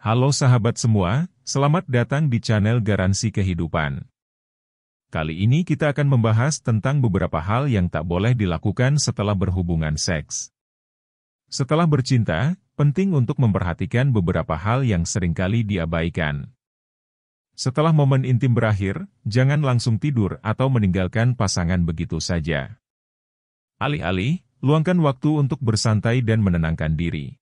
Halo sahabat semua, selamat datang di channel Garansi Kehidupan. Kali ini kita akan membahas tentang beberapa hal yang tak boleh dilakukan setelah berhubungan seks. Setelah bercinta, penting untuk memperhatikan beberapa hal yang seringkali diabaikan. Setelah momen intim berakhir, jangan langsung tidur atau meninggalkan pasangan begitu saja. Alih-alih, luangkan waktu untuk bersantai dan menenangkan diri.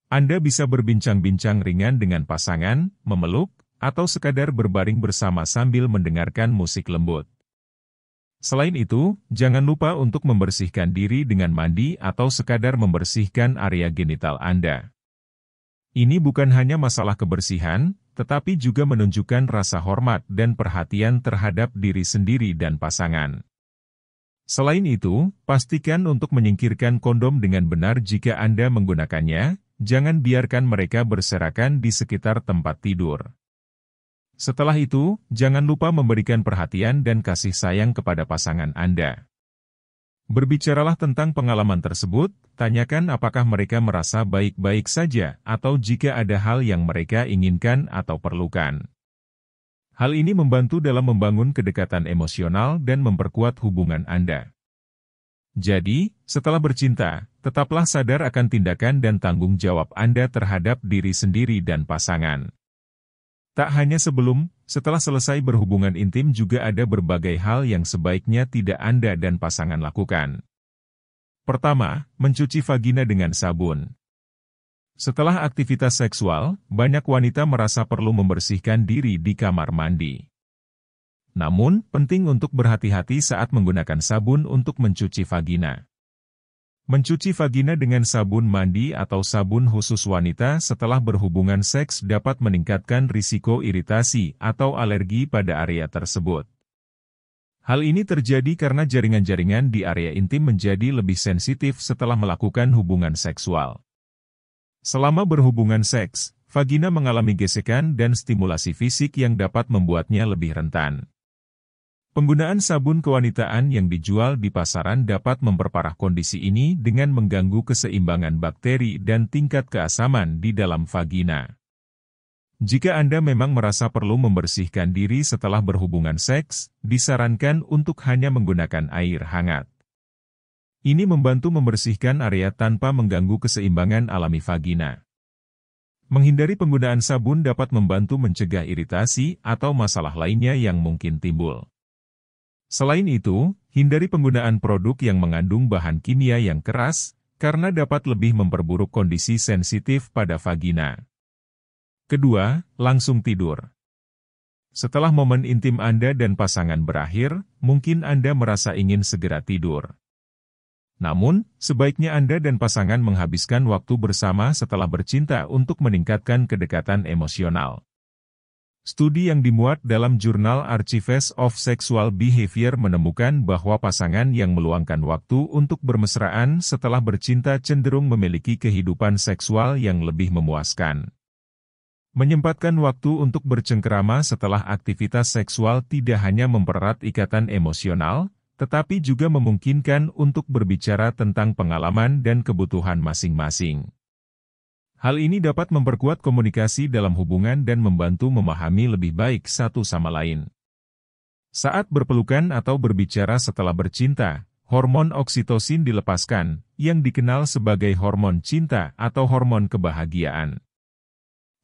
Anda bisa berbincang-bincang ringan dengan pasangan, memeluk, atau sekadar berbaring bersama sambil mendengarkan musik lembut. Selain itu, jangan lupa untuk membersihkan diri dengan mandi atau sekadar membersihkan area genital Anda. Ini bukan hanya masalah kebersihan, tetapi juga menunjukkan rasa hormat dan perhatian terhadap diri sendiri dan pasangan. Selain itu, pastikan untuk menyingkirkan kondom dengan benar jika Anda menggunakannya. Jangan biarkan mereka berserakan di sekitar tempat tidur. Setelah itu, jangan lupa memberikan perhatian dan kasih sayang kepada pasangan Anda. Berbicaralah tentang pengalaman tersebut, tanyakan apakah mereka merasa baik-baik saja atau jika ada hal yang mereka inginkan atau perlukan. Hal ini membantu dalam membangun kedekatan emosional dan memperkuat hubungan Anda. Jadi, setelah bercinta, tetaplah sadar akan tindakan dan tanggung jawab Anda terhadap diri sendiri dan pasangan. Tak hanya setelah selesai berhubungan intim juga ada berbagai hal yang sebaiknya tidak Anda dan pasangan lakukan. Pertama, mencuci vagina dengan sabun. Setelah aktivitas seksual, banyak wanita merasa perlu membersihkan diri di kamar mandi. Namun, penting untuk berhati-hati saat menggunakan sabun untuk mencuci vagina. Mencuci vagina dengan sabun mandi atau sabun khusus wanita setelah berhubungan seks dapat meningkatkan risiko iritasi atau alergi pada area tersebut. Hal ini terjadi karena jaringan-jaringan di area intim menjadi lebih sensitif setelah melakukan hubungan seksual. Selama berhubungan seks, vagina mengalami gesekan dan stimulasi fisik yang dapat membuatnya lebih rentan. Penggunaan sabun kewanitaan yang dijual di pasaran dapat memperparah kondisi ini dengan mengganggu keseimbangan bakteri dan tingkat keasaman di dalam vagina. Jika Anda memang merasa perlu membersihkan diri setelah berhubungan seks, disarankan untuk hanya menggunakan air hangat. Ini membantu membersihkan area tanpa mengganggu keseimbangan alami vagina. Menghindari penggunaan sabun dapat membantu mencegah iritasi atau masalah lainnya yang mungkin timbul. Selain itu, hindari penggunaan produk yang mengandung bahan kimia yang keras, karena dapat lebih memperburuk kondisi sensitif pada vagina. Kedua, langsung tidur. Setelah momen intim Anda dan pasangan berakhir, mungkin Anda merasa ingin segera tidur. Namun, sebaiknya Anda dan pasangan menghabiskan waktu bersama setelah bercinta untuk meningkatkan kedekatan emosional. Studi yang dimuat dalam jurnal Archives of Sexual Behavior menemukan bahwa pasangan yang meluangkan waktu untuk bermesraan setelah bercinta cenderung memiliki kehidupan seksual yang lebih memuaskan. Menyempatkan waktu untuk bercengkerama setelah aktivitas seksual tidak hanya mempererat ikatan emosional, tetapi juga memungkinkan untuk berbicara tentang pengalaman dan kebutuhan masing-masing. Hal ini dapat memperkuat komunikasi dalam hubungan dan membantu memahami lebih baik satu sama lain. Saat berpelukan atau berbicara setelah bercinta, hormon oksitosin dilepaskan, yang dikenal sebagai hormon cinta atau hormon kebahagiaan.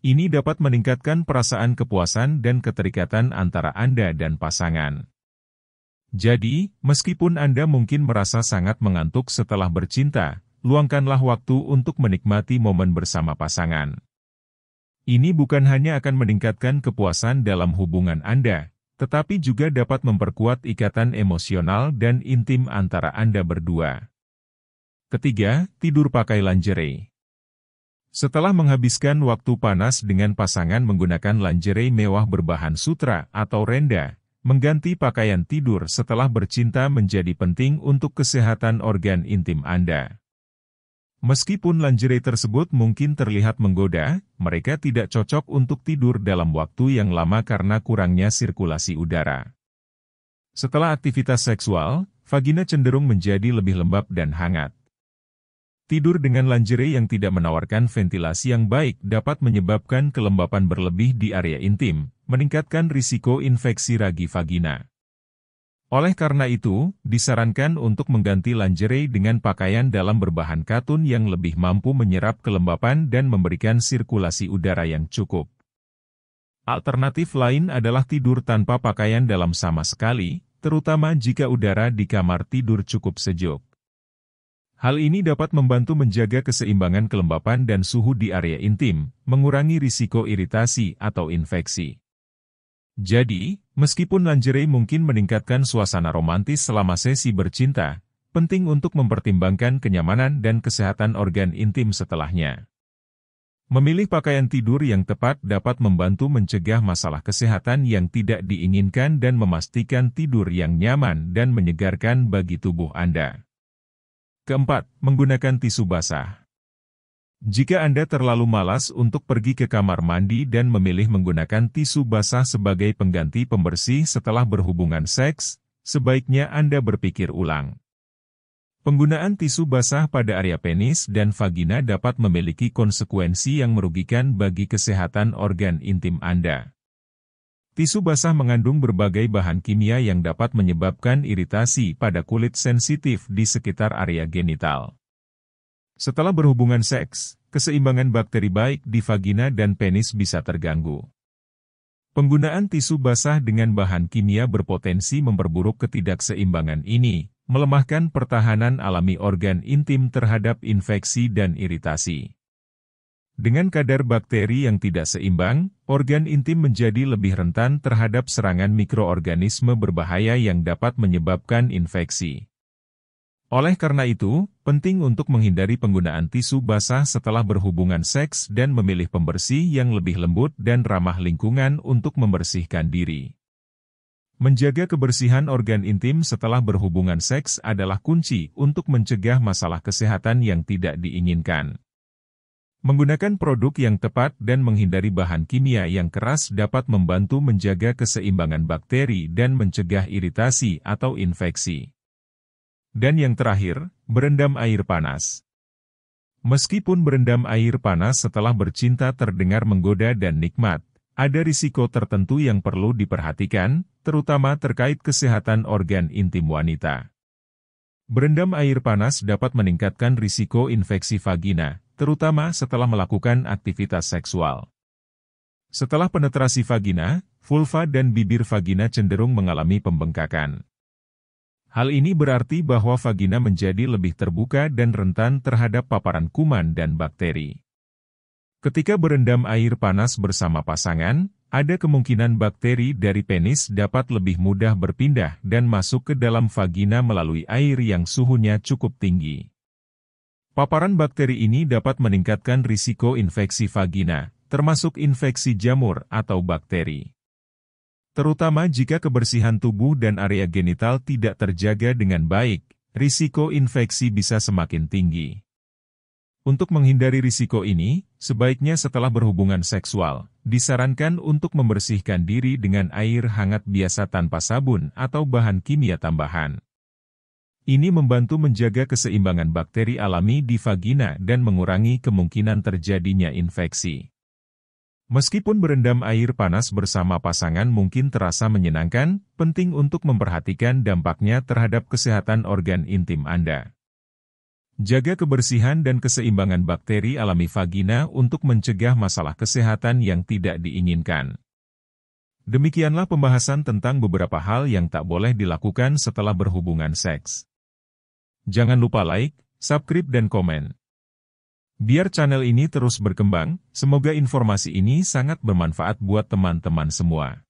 Ini dapat meningkatkan perasaan kepuasan dan keterikatan antara Anda dan pasangan. Jadi, meskipun Anda mungkin merasa sangat mengantuk setelah bercinta, luangkanlah waktu untuk menikmati momen bersama pasangan. Ini bukan hanya akan meningkatkan kepuasan dalam hubungan Anda, tetapi juga dapat memperkuat ikatan emosional dan intim antara Anda berdua. Ketiga, tidur pakai lingerie. Setelah menghabiskan waktu panas dengan pasangan menggunakan lingerie mewah berbahan sutra atau renda, mengganti pakaian tidur setelah bercinta menjadi penting untuk kesehatan organ intim Anda. Meskipun lingerie tersebut mungkin terlihat menggoda, mereka tidak cocok untuk tidur dalam waktu yang lama karena kurangnya sirkulasi udara. Setelah aktivitas seksual, vagina cenderung menjadi lebih lembab dan hangat. Tidur dengan lingerie yang tidak menawarkan ventilasi yang baik dapat menyebabkan kelembapan berlebih di area intim, meningkatkan risiko infeksi ragi vagina. Oleh karena itu, disarankan untuk mengganti lingerie dengan pakaian dalam berbahan katun yang lebih mampu menyerap kelembapan dan memberikan sirkulasi udara yang cukup. Alternatif lain adalah tidur tanpa pakaian dalam sama sekali, terutama jika udara di kamar tidur cukup sejuk. Hal ini dapat membantu menjaga keseimbangan kelembapan dan suhu di area intim, mengurangi risiko iritasi atau infeksi. Jadi, meskipun lingerie mungkin meningkatkan suasana romantis selama sesi bercinta, penting untuk mempertimbangkan kenyamanan dan kesehatan organ intim setelahnya. Memilih pakaian tidur yang tepat dapat membantu mencegah masalah kesehatan yang tidak diinginkan dan memastikan tidur yang nyaman dan menyegarkan bagi tubuh Anda. Keempat, menggunakan tisu basah. Jika Anda terlalu malas untuk pergi ke kamar mandi dan memilih menggunakan tisu basah sebagai pengganti pembersih setelah berhubungan seks, sebaiknya Anda berpikir ulang. Penggunaan tisu basah pada area penis dan vagina dapat memiliki konsekuensi yang merugikan bagi kesehatan organ intim Anda. Tisu basah mengandung berbagai bahan kimia yang dapat menyebabkan iritasi pada kulit sensitif di sekitar area genital. Setelah berhubungan seks, keseimbangan bakteri baik di vagina dan penis bisa terganggu. Penggunaan tisu basah dengan bahan kimia berpotensi memperburuk ketidakseimbangan ini, melemahkan pertahanan alami organ intim terhadap infeksi dan iritasi. Dengan kadar bakteri yang tidak seimbang, organ intim menjadi lebih rentan terhadap serangan mikroorganisme berbahaya yang dapat menyebabkan infeksi. Oleh karena itu, penting untuk menghindari penggunaan tisu basah setelah berhubungan seks dan memilih pembersih yang lebih lembut dan ramah lingkungan untuk membersihkan diri. Menjaga kebersihan organ intim setelah berhubungan seks adalah kunci untuk mencegah masalah kesehatan yang tidak diinginkan. Menggunakan produk yang tepat dan menghindari bahan kimia yang keras dapat membantu menjaga keseimbangan bakteri dan mencegah iritasi atau infeksi. Dan yang terakhir, berendam air panas. Meskipun berendam air panas setelah bercinta terdengar menggoda dan nikmat, ada risiko tertentu yang perlu diperhatikan, terutama terkait kesehatan organ intim wanita. Berendam air panas dapat meningkatkan risiko infeksi vagina, terutama setelah melakukan aktivitas seksual. Setelah penetrasi vagina, vulva dan bibir vagina cenderung mengalami pembengkakan. Hal ini berarti bahwa vagina menjadi lebih terbuka dan rentan terhadap paparan kuman dan bakteri. Ketika berendam air panas bersama pasangan, ada kemungkinan bakteri dari penis dapat lebih mudah berpindah dan masuk ke dalam vagina melalui air yang suhunya cukup tinggi. Paparan bakteri ini dapat meningkatkan risiko infeksi vagina, termasuk infeksi jamur atau bakteri. Terutama jika kebersihan tubuh dan area genital tidak terjaga dengan baik, risiko infeksi bisa semakin tinggi. Untuk menghindari risiko ini, sebaiknya setelah berhubungan seksual, disarankan untuk membersihkan diri dengan air hangat biasa tanpa sabun atau bahan kimia tambahan. Ini membantu menjaga keseimbangan bakteri alami di vagina dan mengurangi kemungkinan terjadinya infeksi. Meskipun berendam air panas bersama pasangan mungkin terasa menyenangkan, penting untuk memperhatikan dampaknya terhadap kesehatan organ intim Anda. Jaga kebersihan dan keseimbangan bakteri alami vagina untuk mencegah masalah kesehatan yang tidak diinginkan. Demikianlah pembahasan tentang beberapa hal yang tak boleh dilakukan setelah berhubungan seks. Jangan lupa like, subscribe dan komen. Biar channel ini terus berkembang, semoga informasi ini sangat bermanfaat buat teman-teman semua.